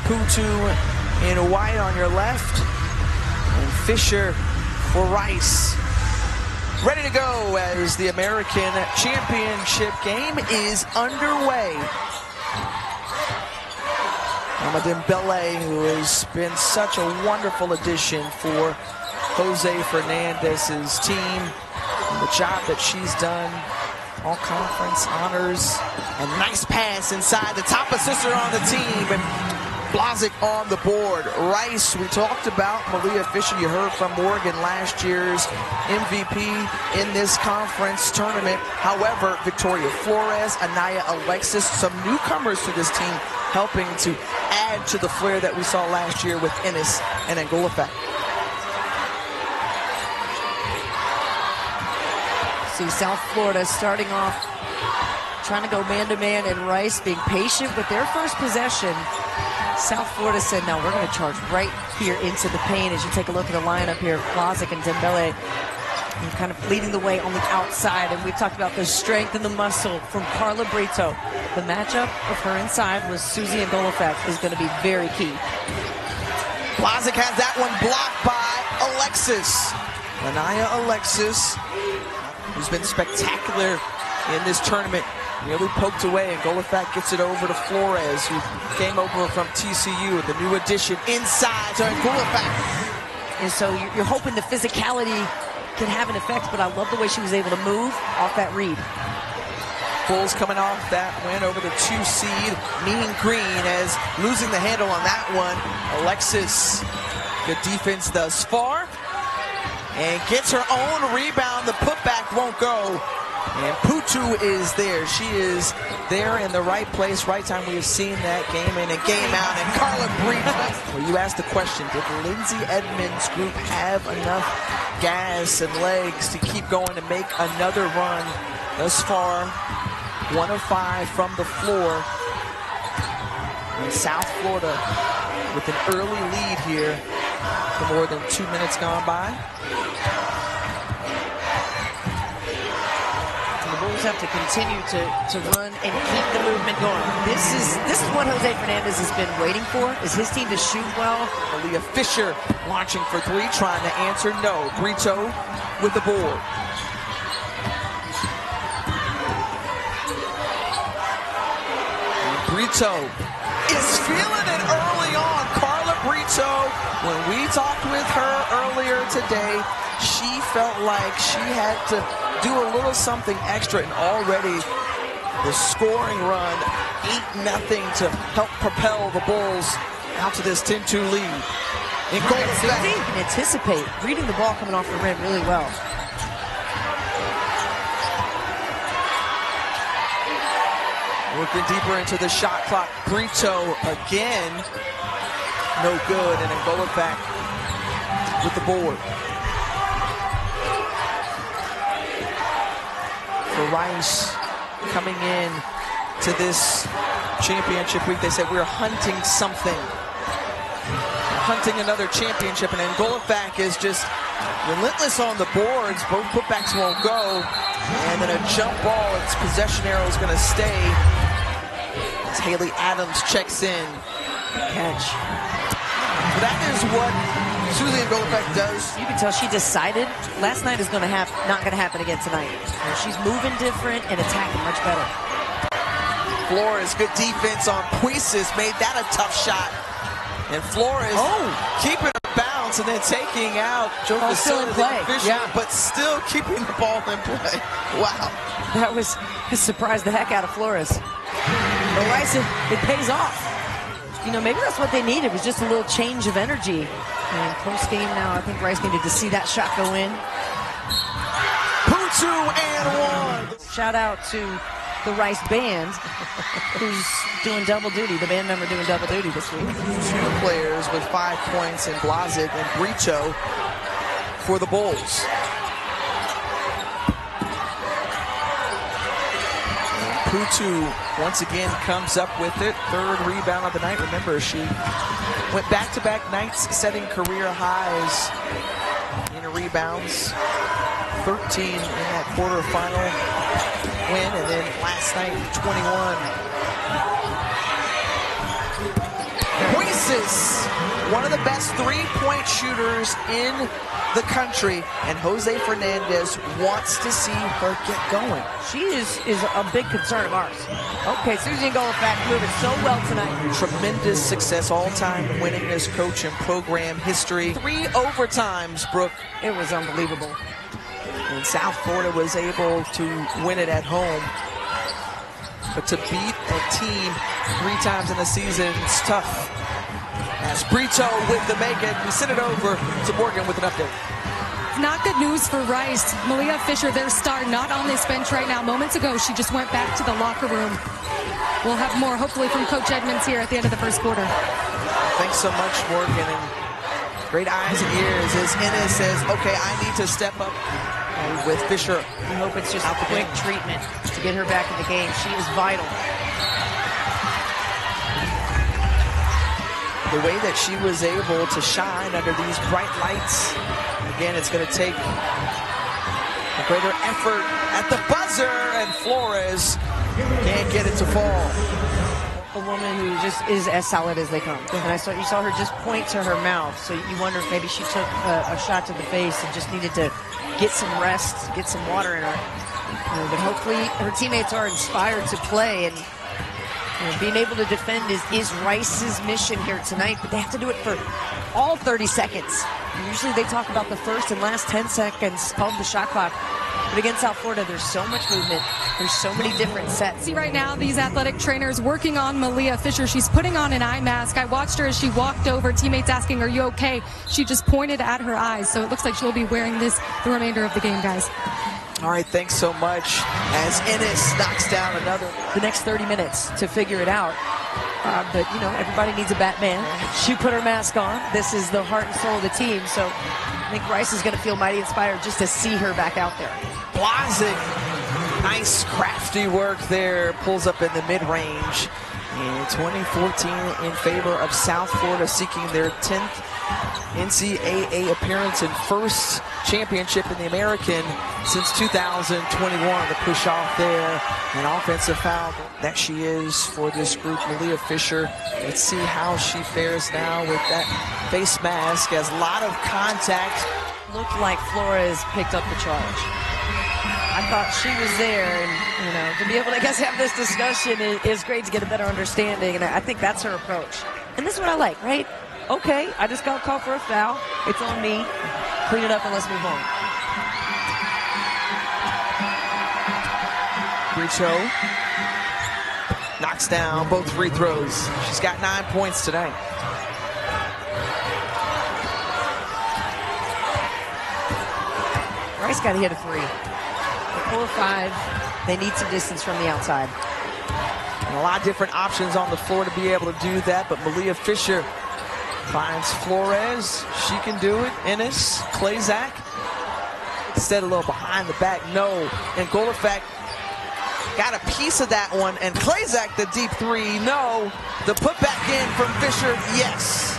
Puisis in white on your left, and Fisher for Rice. Ready to go as the American Championship game is underway. Mama Dembele, who has been such a wonderful addition for Jose Fernandez's team, and the job that she's done, all conference honors, and nice pass inside, the top assister on the team, and Blasigh on the board. Rice, we talked about Malia Fisher. You heard from Morgan, last year's MVP in this conference tournament. However, Vittoria Flores, Anaya Alexis, some newcomers to this team, helping to add to the flair that we saw last year with Ennis and Angolafak. See South Florida starting off trying to go man-to-man, and Rice being patient with their first possession. South Florida said, no, we're going to charge right here into the paint. As you take a look at the lineup here, Blasigh and Dembele kind of leading the way on the outside. And we've talked about the strength and the muscle from Carla Brito. The matchup of her inside with Susie Angolafak is going to be very key. Blasigh has that one blocked by Alexis. Anaya Alexis, who's been spectacular in this tournament, nearly poked away, and Angolafak gets it over to Flores, who came over from TCU with the new addition inside to Angolafak. And so you're hoping the physicality can have an effect, but I love the way she was able to move off that read. Bulls coming off that win over the 2 seed, Mean Green, as losing the handle on that one. Alexis, good defense thus far, and gets her own rebound. The putback won't go. And Puisis is there. She is there in the right place, right time. We have seen that game in and game out. And Carla Brito. Well, you asked the question, did Lindsay Edmonds' group have enough gas and legs to keep going to make another run? Thus far, 1 of 5 from the floor. And South Florida with an early lead here for more than 2 minutes gone by. Bulls have to continue to run and keep the movement going. This is what Jose Fernandez has been waiting for, is his team to shoot well. Malia Fisher launching for 3, trying to answer no. Brito with the board. And Brito is feeling it early on. Carla Brito, when we talked with her earlier today, she felt like she had to do a little something extra, and already the scoring run, 8-0 to help propel the Bulls out to this 10-2 lead. You can anticipate reading the ball coming off the rim really well. Working deeper into the shot clock. Brito again, no good, and Angolafak with the board. Rice coming in to this championship week, they said we're hunting something, hunting another championship, and Angolafak is just relentless on the boards. Both putbacks won't go, and then a jump ball. Its possession arrow is going to stay as Haley Adams checks in. Catch. So that is what Susie Angolafak does. You can tell she decided last night is not going to happen again tonight. And she's moving different and attacking much better. Flores, good defense on Puisis, made that a tough shot. And Flores keeping a bounce and then taking out Joe still in play. Fisher, Yeah. but still keeping the ball in play. Wow. That was surprised the heck out of Flores. But Rice, it pays off. You know, maybe that's what they needed, was just a little change of energy. And post game now, I think Rice needed to see that shot go in. Puisis and 1. Shout out to the Rice band, who's doing double duty, the band member doing double duty this week. 2 players with 5 points in Blasigh and Brito for the Bulls. Puisis once again comes up with it. 3rd rebound of the night. Remember, she went back-to-back nights setting career highs in rebounds. 13 in that quarterfinal win, and then last night 21. Puisis Puisis, one of the best three-point shooters in the country, and Jose Fernandez wants to see her get going. She is a big concern of ours. Okay, Susie Golofac moving so well tonight. Tremendous success, all-time winningest coach in program history. 3 overtimes, Brooke. It was unbelievable. And South Florida was able to win it at home. But to beat a team 3 times in the season, it's tough. As Brito with the make it, we send it over to Morgan with an update. Not good news for Rice. Malia Fisher, their star, not on this bench right now. Moments ago, she just went back to the locker room. We'll have more, hopefully, from Coach Edmonds here at the end of the first quarter. Thanks so much, Morgan. And great eyes and ears as Ennis says, okay, I need to step up with Fisher. I hope it's just a quick treatment to get her back in the game. She is vital. The way that she was able to shine under these bright lights. Again, it's going to take a greater effort at the buzzer, and Flores can't get it to fall. A woman who just is as solid as they come. And you saw her just point to her mouth, so you wonder if maybe she took a shot to the face and just needed to get some rest, get some water in her. But hopefully her teammates are inspired to play, and being able to defend is Rice's mission here tonight, but they have to do it for all 30 seconds. Usually they talk about the first and last 10 seconds of the shot clock. But against South Florida, there's so much movement. There's so many different sets. See right now, these athletic trainers working on Malia Fisher. She's putting on an eye mask. I watched her as she walked over, teammates asking, are you okay? She just pointed at her eyes. So it looks like she'll be wearing this the remainder of the game, guys. All right, thanks so much. As Ennis knocks down another. The next 30 minutes to figure it out. But, everybody needs a Batman. She put her mask on. This is the heart and soul of the team. So I think Rice is going to feel mighty inspired just to see her back out there. Blasigh, nice crafty work there. Pulls up in the mid-range. And 2014 in favor of South Florida, seeking their 10th NCAA appearance and first championship in the American since 2021. The push off there, an offensive foul that she is for this group. Malia Fisher, let's see how she fares now with that face mask, as a lot of contact. Looked like Flores picked up the charge. I thought she was there, and to be able to, have this discussion is great to get a better understanding, and I think that's her approach. And this is what I like, right? Okay, I just got called for a foul. It's on me. Clean it up and let's move on. Brito knocks down both free throws. She's got 9 points tonight. Rice got to hit a 3. 4 or 5. They need some distance from the outside. And a lot of different options on the floor to be able to do that, but Malia Fisher finds Flores. She can do it. Ennis, Klazak. Instead a little behind the back, no. And Golofac got a piece of that one. And Klazak, the deep 3, no. The put back in from Fisher, yes.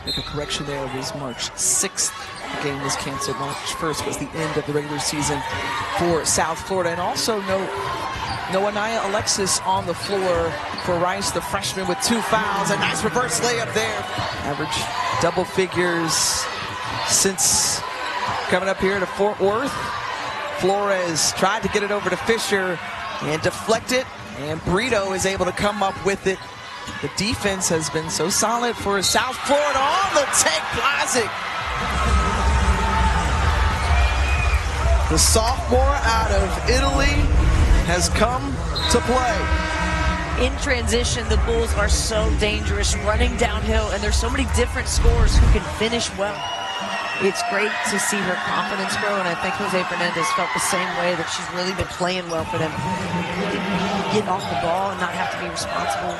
Make a correction there. It was March 6th. The game was canceled. March 1st was the end of the regular season for South Florida. And also note, Noanaya Alexis on the floor for Rice, the freshman, with 2 fouls. A nice reverse layup there. Average double figures since coming up here to Fort Worth. Flores tried to get it over to Fisher and deflect it, and Brito is able to come up with it. The defense has been so solid for South Florida. On the take, Blasigh. The sophomore out of Italy has come to play. In transition, the Bulls are so dangerous, running downhill, and there's so many different scorers who can finish well. It's great to see her confidence grow, and I think Jose Fernandez felt the same way, that she's really been playing well for them. Get off the ball and not have to be responsible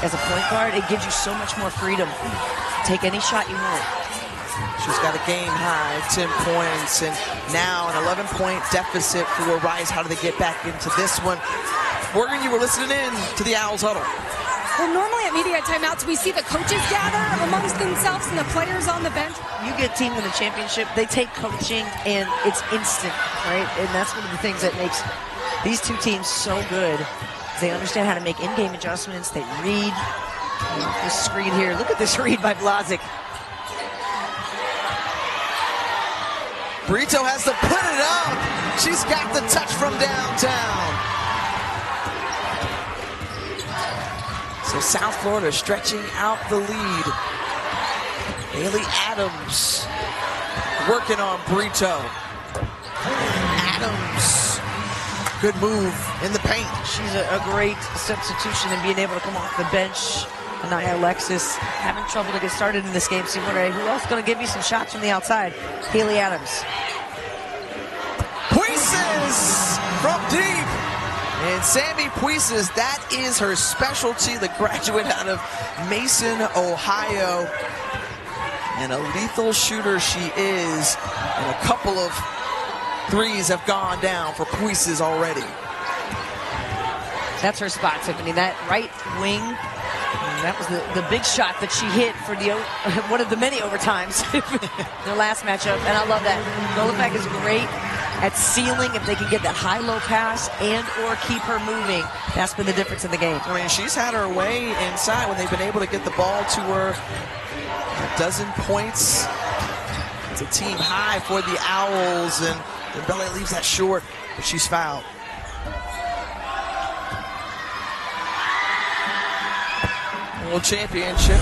as a point guard. It gives you so much more freedom. Take any shot you want. She's got a game high, 10 points, and now an 11-point deficit for Rice. How do they get back into this one? Morgan, you were listening in to the Owls Huddle. Well, normally at media timeouts, we see the coaches gather amongst themselves and the players on the bench. You get a team in the championship, they take coaching, and it's instant, right? And that's one of the things that makes these two teams so good. They understand how to make in-game adjustments. They read The screen here. Look at this read by Blasigh. Brito has to put it up. She's got the touch from downtown. So South Florida stretching out the lead. Haley Adams working on Brito. Adams, good move in the paint. She's a great substitution and being able to come off the bench. Nia Alexis having trouble to get started in this game. So wondering who else is going to give you some shots from the outside? Haley Adams. Puisis from deep. And Sammie Puisis, that is her specialty, the graduate out of Mason, Ohio. And a lethal shooter she is. And a couple of threes have gone down for Puisis already. That's her spot, Tiffany. That right wing. That was the big shot that she hit for the one of the many overtimes their last matchup, and I love that. Golovac is great at sealing if they can get that high-low pass and or keep her moving. That's been the difference in the game. I mean, she's had her way inside when they've been able to get the ball to her. A dozen points. It's a team high for the Owls, and Dembele leaves that short, but she's fouled. World Championship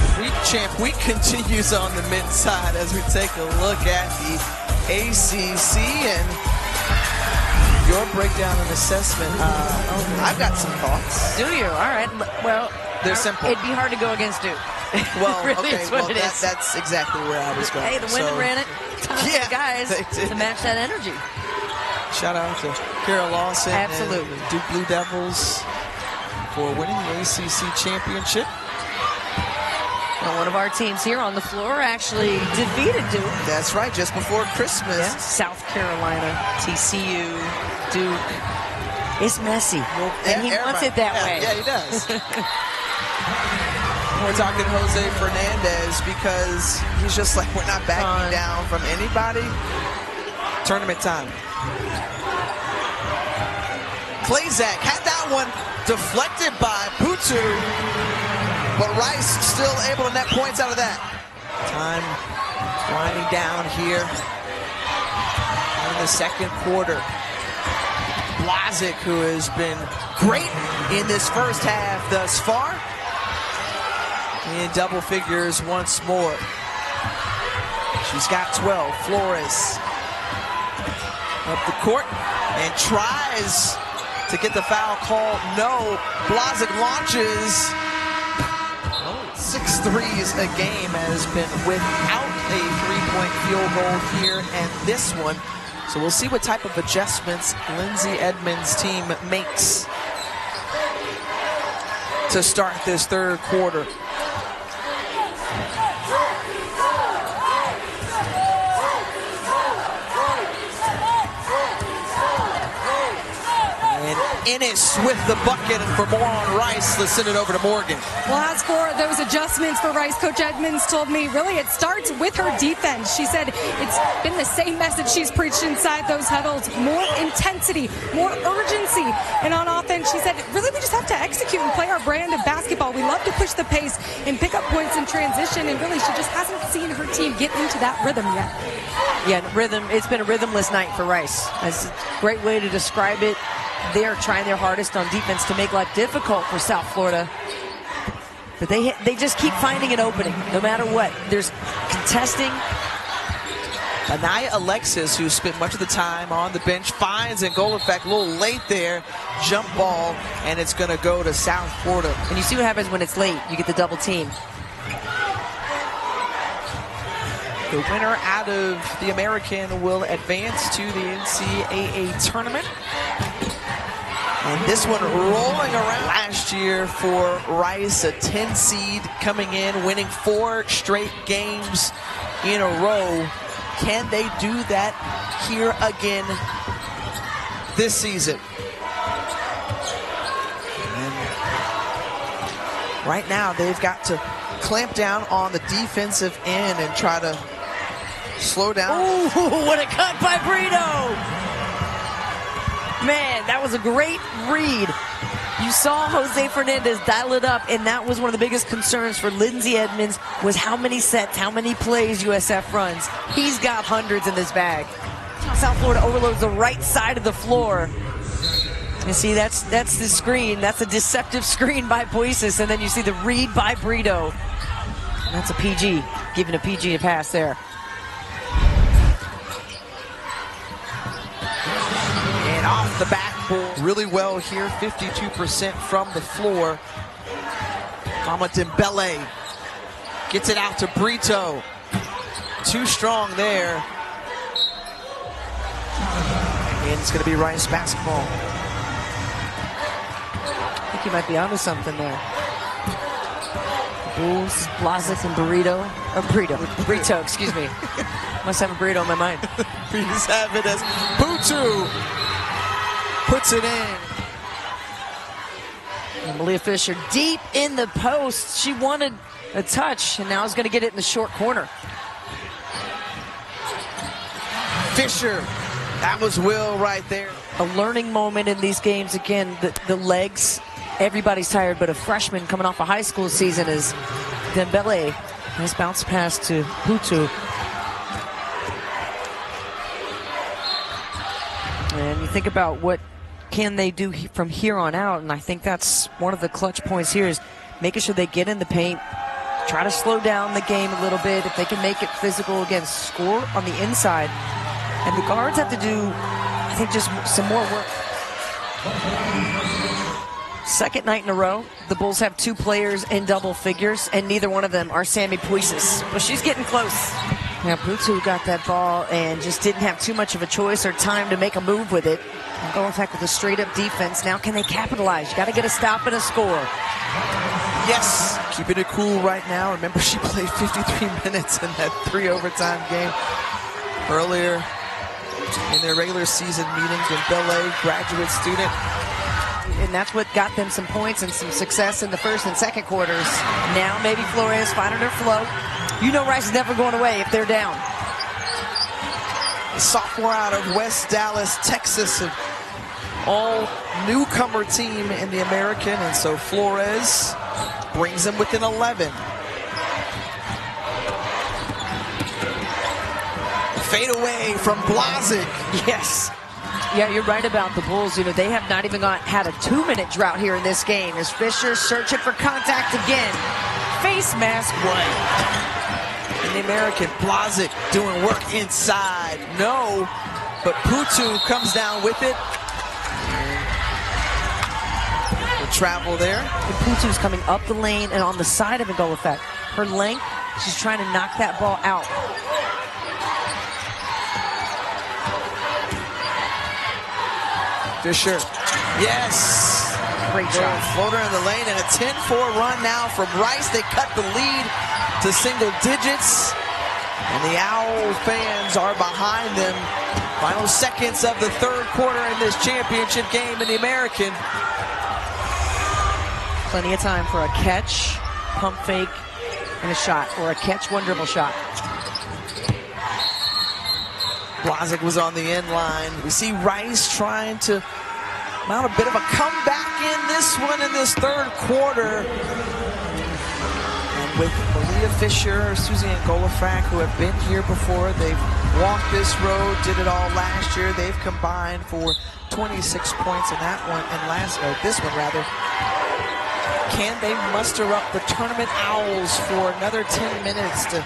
Week continues on the men's side as we take a look at the ACC and your breakdown and assessment. I've got some thoughts. Do you? All right. Well, they're simple. It'd be hard to go against Duke. Well, really okay. Is what it is. That's exactly where I was going. Hey, the women ran it. Time for the guys to match that energy. Shout out to Kara Lawson. Absolutely. And the Duke Blue Devils for winning the ACC championship. Well, one of our teams here on the floor actually defeated Duke. That's right, just before Christmas. Yeah. South Carolina, TCU, Duke. It's messy, and he wants it that way. Yeah, he does. We're talking Jose Fernandez because he's just like, we're not backing down from anybody. Tournament time. Klazak had that one deflected by Putu. But Rice still able to net points out of that. Time winding down here in the second quarter. Blasigh, who has been great in this first half thus far, in double figures once more. She's got 12. Flores up the court and tries to get the foul call. No. Blasigh launches. 6 threes a game, has been without a three-point field goal here and this one. So we'll see what type of adjustments Lindsay Edmonds' team makes to start this third quarter. Ennis with the bucket, and for more on Rice, let's send it over to Morgan. Well, as for those adjustments for Rice, Coach Edmonds told me really it starts with her defense. She said it's been the same message she's preached inside those huddles. More intensity, more urgency. And on offense, she said, really we just have to execute and play our brand of basketball. We love to push the pace and pick up points in transition, and really she just hasn't seen her team get into that rhythm yet. Yeah, rhythm. It's been a rhythmless night for Rice. That's a great way to describe it. They're trying their hardest on defense to make life difficult for South Florida. But they just keep finding an opening, no matter what. There's contesting. Nia Alexis, who spent much of the time on the bench, finds a goal effect a little late there. Jump ball, and it's going to go to South Florida. And you see what happens when it's late. You get the double team. The winner out of the American will advance to the NCAA Tournament. And this one rolling around last year for Rice, a 10 seed coming in, winning 4 straight games in a row. Can they do that here again this season? And right now, they've got to clamp down on the defensive end and try to slow down. Oh, what a cut by Brito! Man, that was a great read. You saw Jose Fernandez dial it up, and that was one of the biggest concerns for Lindsay Edmonds, was how many sets, how many plays USF runs. He's got hundreds in this bag. South Florida overloads the right side of the floor. You see, that's the screen. That's a deceptive screen by Puisis, and then you see the read by Brito. That's a PG, giving a PG a pass there. And off the backboard, really well here, 52% from the floor. Mama Dembele gets it out to Brito. Too strong there. And it's going to be Rice basketball. I think he might be onto something there. Bulls, Blasigh, and Brito, excuse me. Must have a burrito on my mind. Please have it as Puisis puts it in. And Malia Fisher deep in the post. She wanted a touch, and now is going to get it in the short corner. Fisher, that was Will right there. A learning moment in these games. Again, the legs, everybody's tired, but a freshman coming off a high school season is Dembele. Nice bounce pass to Puisis. And you think about what can they do from here on out, and I think that's one of the clutch points here is making sure they get in the paint, try to slow down the game a little bit. If they can make it physical, again, score on the inside. And the guards have to do, I think, just some more work. Second night in a row, the Bulls have 2 players in double figures, and neither one of them are Sammie Puisis. But she's getting close. Now, Puisis got that ball and just didn't have too much of a choice or time to make a move with it. And go, in fact, with a straight-up defense. Now, can they capitalize? You got to get a stop and a score. Yes, keeping it cool right now. Remember, she played 53 minutes in that 3 overtime game earlier in their regular season meetings with Dembele, graduate student. And that's what got them some points and some success in the first and second quarters. Now maybe Flores finding her flow. You know Rice is never going away if they're down. A sophomore out of West Dallas, Texas, an all newcomer team in the American, and so Flores brings them within 11. Fade away from Blasigh. Yes. Yeah, you're right about the Bulls. You know, they have not even had a 2-minute drought here in this game. As Fisher searching for contact again. Face mask one. In the American, Blasigh doing work inside. No, but Puisis comes down with it. The travel there. And Puisis coming up the lane and on the side of a goal effect. Her length, she's trying to knock that ball out. Fisher, yes. Great shot. Floater in the lane and a 10-4 run now from Rice. They cut the lead to single digits. And the Owl fans are behind them. Final seconds of the third quarter in this championship game in the American. Plenty of time for a catch, pump fake, and a shot, or a catch, one dribble shot. Blasigh was on the end line. We see Rice trying to mount a bit of a comeback in this one in this third quarter. And with Malia Fisher, Susie and Golofak, who have been here before, they've walked this road, did it all last year. They've combined for 26 points in that one, and this one rather. Can they muster up the tournament Owls for another 10 minutes to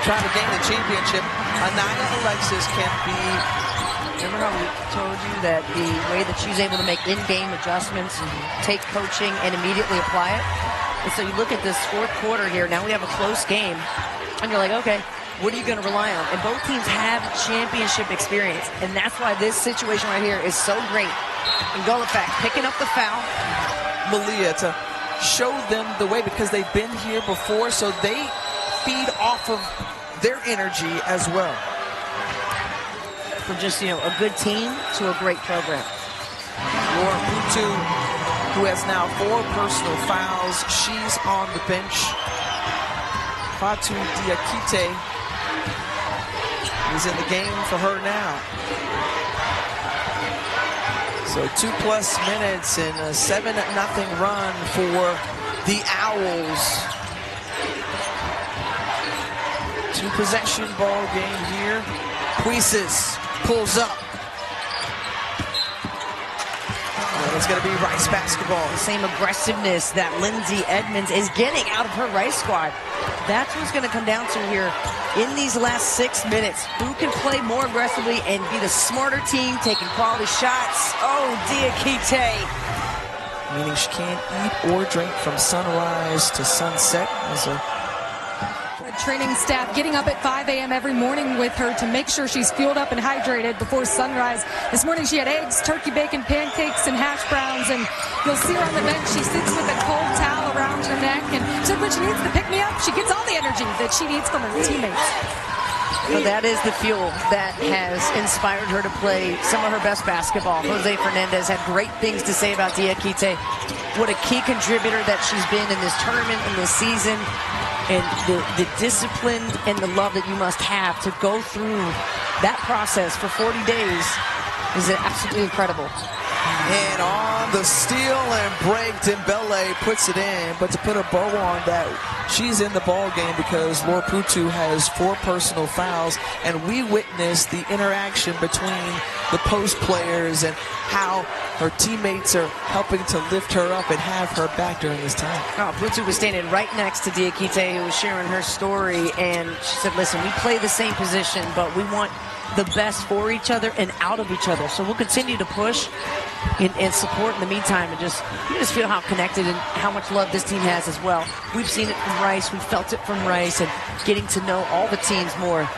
try to gain the championship? Anaya Alexis can be. Remember how we told you that the way that she's able to make in-game adjustments, take coaching, and immediately apply it? And so you look at this fourth quarter here, now we have a close game, and you're like, okay, what are you going to rely on? And both teams have championship experience, and that's why this situation right here is so great. And Golofak picking up the foul. Malia to show them the way because they've been here before, so they feed off of their energy as well. From just, a good team to a great program. Laura Puisis, who has now 4 personal fouls. She's on the bench. Fatu Diakite is in the game for her now. So 2+ minutes and a 7-0 run for the Owls. 2-possession ball game here. Puisis pulls up. And it's going to be Rice basketball. The same aggressiveness that Lindsay Edmonds is getting out of her Rice squad. That's what's going to come down to here in these last 6 minutes. Who can play more aggressively and be the smarter team, taking quality shots? Oh, Diakite. Meaning she can't eat or drink from sunrise to sunset. As a training staff getting up at 5 a.m. every morning with her to make sure she's fueled up and hydrated before sunrise. This morning she had eggs, turkey bacon, pancakes, and hash browns, and you'll see her on the bench. She sits with a cold towel around her neck, and so when she needs to pick me up, she gets all the energy that she needs from her teammates. So that is the fuel that has inspired her to play some of her best basketball. Jose Fernandez had great things to say about Diakite. What a key contributor that she's been in this tournament, in this season. And the discipline and the love that you must have to go through that process for 40 days is absolutely incredible. And on the steal and break, Dembele puts it in. But to put a bow on that, she's in the ball game because Laura Puisis has 4 personal fouls, and we witnessed the interaction between the post players and how her teammates are helping to lift her up and have her back during this time. Oh, Puisis was standing right next to Diakite, who was sharing her story, and she said, listen, we play the same position, but we want the best for each other and out of each other. So we'll continue to push and support in the meantime, and you just feel how connected and how much love this team has as well. We've seen it from Rice, we've felt it from Rice, and getting to know all the teams more.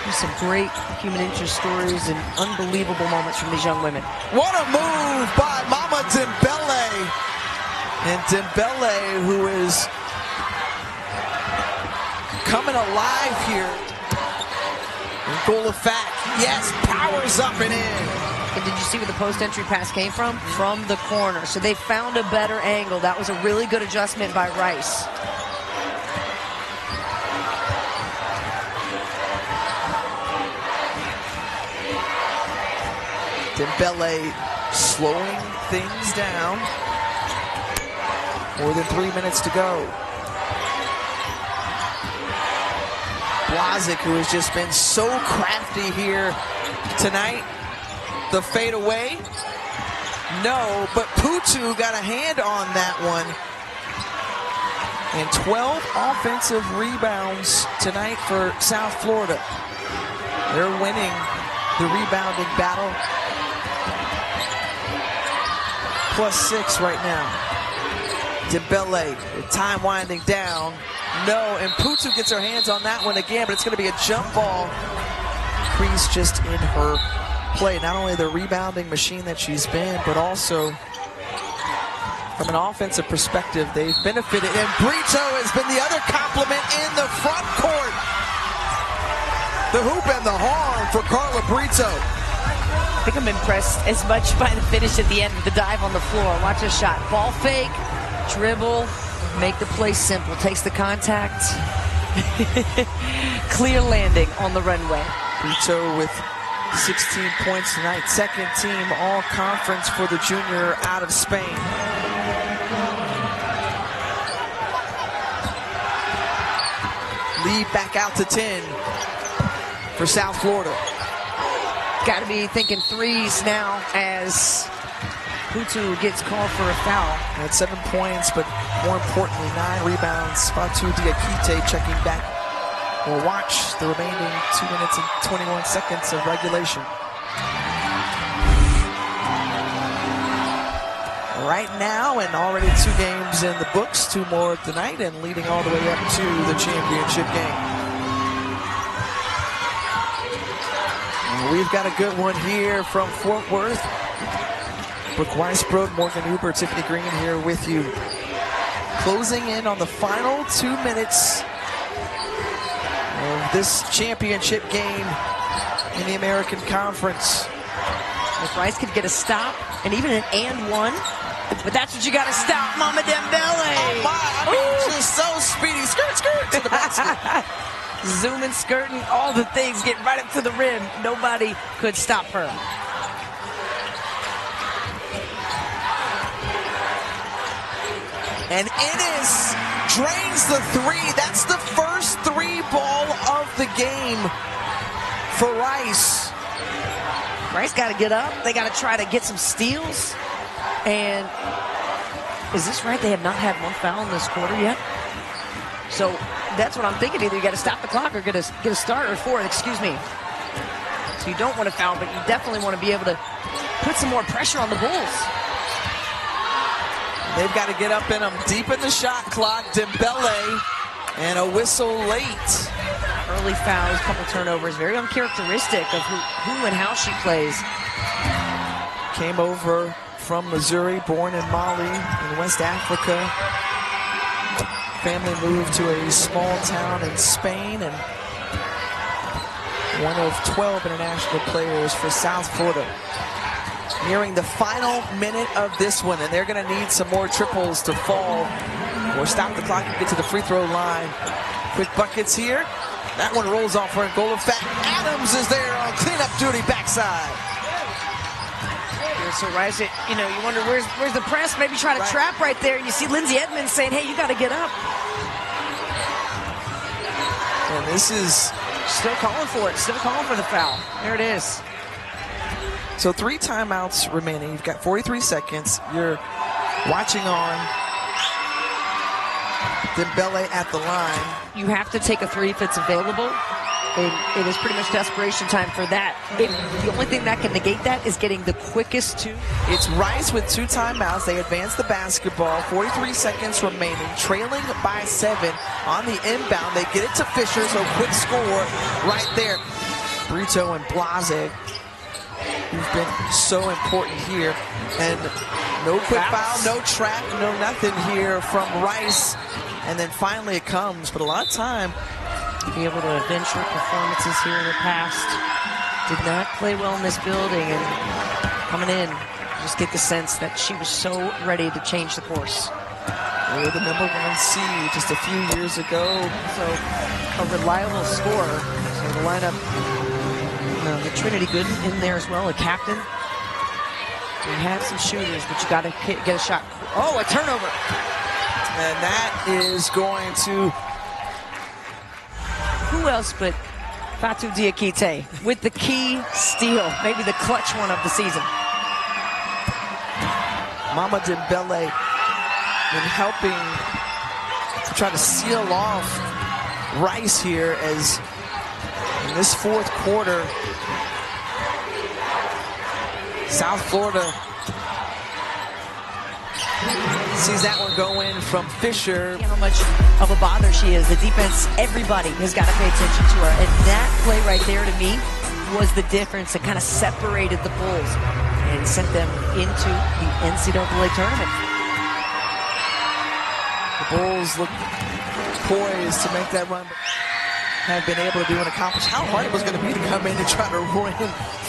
There's some great human interest stories and unbelievable moments from these young women. What a move by Mama Dembele. And Dembele, who is coming alive here. And goal of fact, yes, powers up and in. And did you see where the post-entry pass came from? From the corner. So they found a better angle. That was a really good adjustment by Rice. Dembele slowing things down. More than 3 minutes to go. Blasigh, who has just been so crafty here tonight. The fade away. No, but Puisis got a hand on that one. And 12 offensive rebounds tonight for South Florida. They're winning the rebounding battle. +6 right now. Dembele, with time winding down. No, and Puisis gets her hands on that one again, but it's going to be a jump ball. Crease just in her play. Not only the rebounding machine that she's been, but also from an offensive perspective, they've benefited. And Brito has been the other compliment in the front court. The hoop and the horn for Carla Brito. I think I'm impressed as much by the finish at the end of the dive on the floor. Watch this shot. Ball fake, dribble, make the play simple. Takes the contact. Clear landing on the runway. Brito with 16 points tonight. Second team all-conference for the junior out of Spain. Lead back out to 10 for South Florida. Got to be thinking threes now as Puisis gets called for a foul. Had 7 points, but more importantly, 9 rebounds. Fatu Diakite checking back. We'll watch the remaining 2 minutes and 21 seconds of regulation. Right now, and already 2 games in the books, 2 more tonight, and leading all the way up to the championship game. We've got a good one here from Fort Worth. Brooke Weisbrod, Morgan Huber, Tiffany Green here with you. Closing in on the final 2 minutes of this championship game in the American Conference. If Rice could get a stop and even an and one, but that's what you got to stop, Mama Dembele. Oh my, I mean, just so speedy. Skirt, skirt to the basket. Zooming, skirting, all the things, getting right up to the rim. Nobody could stop her. And Innis drains the three. That's the first three ball of the game for Rice. Rice got to get up. They got to try to get some steals. And is this right? They have not had one foul in this quarter yet. So that's what I'm thinking. Either you got to stop the clock or get a start, or four, excuse me. So you don't want to foul, but you definitely want to be able to put some more pressure on the Bulls. They've got to get up in them deep in the shot clock. Dembele, and a whistle late. Early fouls, couple turnovers, very uncharacteristic of who and how she plays. Came over from Missouri, born in Mali in West Africa. Family moved to a small town in Spain, and one of 12 international players for South Florida. Nearing the final minute of this one, and they're going to need some more triples to fall or stop the clock and get to the free throw line. Quick buckets here. That one rolls off for a goal. In fact, Adams is there on cleanup duty backside. So Rice, you wonder where's the press? Maybe try to trap right there. And you see Lindsay Edmonds saying, hey, you got to get up. And this is still calling for it. Still calling for the foul. There it is. So 3 timeouts remaining. You've got 43 seconds. You're watching on Dembele at the line. You have to take a three if it's available. It is pretty much desperation time for that. The only thing that can negate that is getting the quickest two. It's Rice with 2 timeouts. They advance the basketball. 43 seconds remaining. Trailing by 7 on the inbound. They get it to Fisher, so quick score right there. Brito and Blasigh, who've been so important here. And no quick foul, no trap, no nothing here from Rice. And then finally it comes, but a lot of time. Be able to avenge her performances here in the past. Did not play well in this building, and coming in, just get the sense that she was so ready to change the course. They were the #1 seed just a few years ago. So a reliable scorer. So the lineup, the Trinity Gooden in there as well, a captain. We have some shooters, but you got to get a shot. Oh, a turnover. And that is going to... Who else but Fatou Diakite with the key steal, maybe the clutch one of the season. Mama Dembele been helping to try to seal off Rice here, as in this 4th quarter, South Florida sees that one go in from Fisher. How much of a bother she is. The defense, everybody has got to pay attention to her. And that play right there, to me, was the difference that kind of separated the Bulls and sent them into the NCAA Tournament. The Bulls look poised to make that run, but have been able to do and accomplish. How hard it was going to be to come in and try to win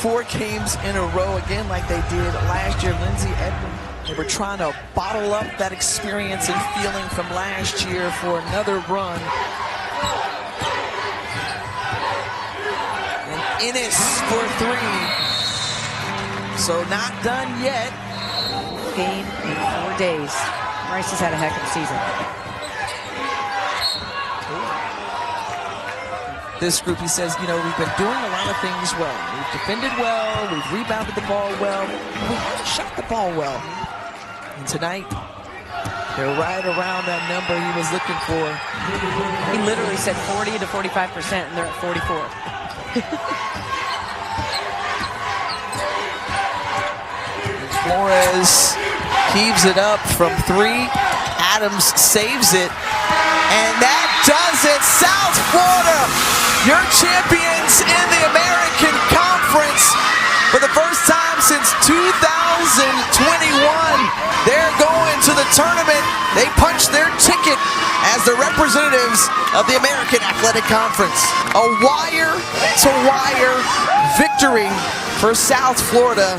4 games in a row again like they did last year. Lindsay Edmonds, they were trying to bottle up that experience and feeling from last year for another run. And Innis for 3. So not done yet. Game in 4 days. Rice has had a heck of a season. This group, he says, we've been doing a lot of things well. We've defended well, we've rebounded the ball well, we haven't shot the ball well. And tonight, they're right around that number he was looking for. He literally said 40 to 45%, and they're at 44. Flores heaves it up from 3. Adams saves it. And that does it. South Florida, your champions in the American Conference for the first time since 2021. They're going to the tournament. They punched their ticket as the representatives of the American Athletic Conference. A wire-to-wire victory for South Florida.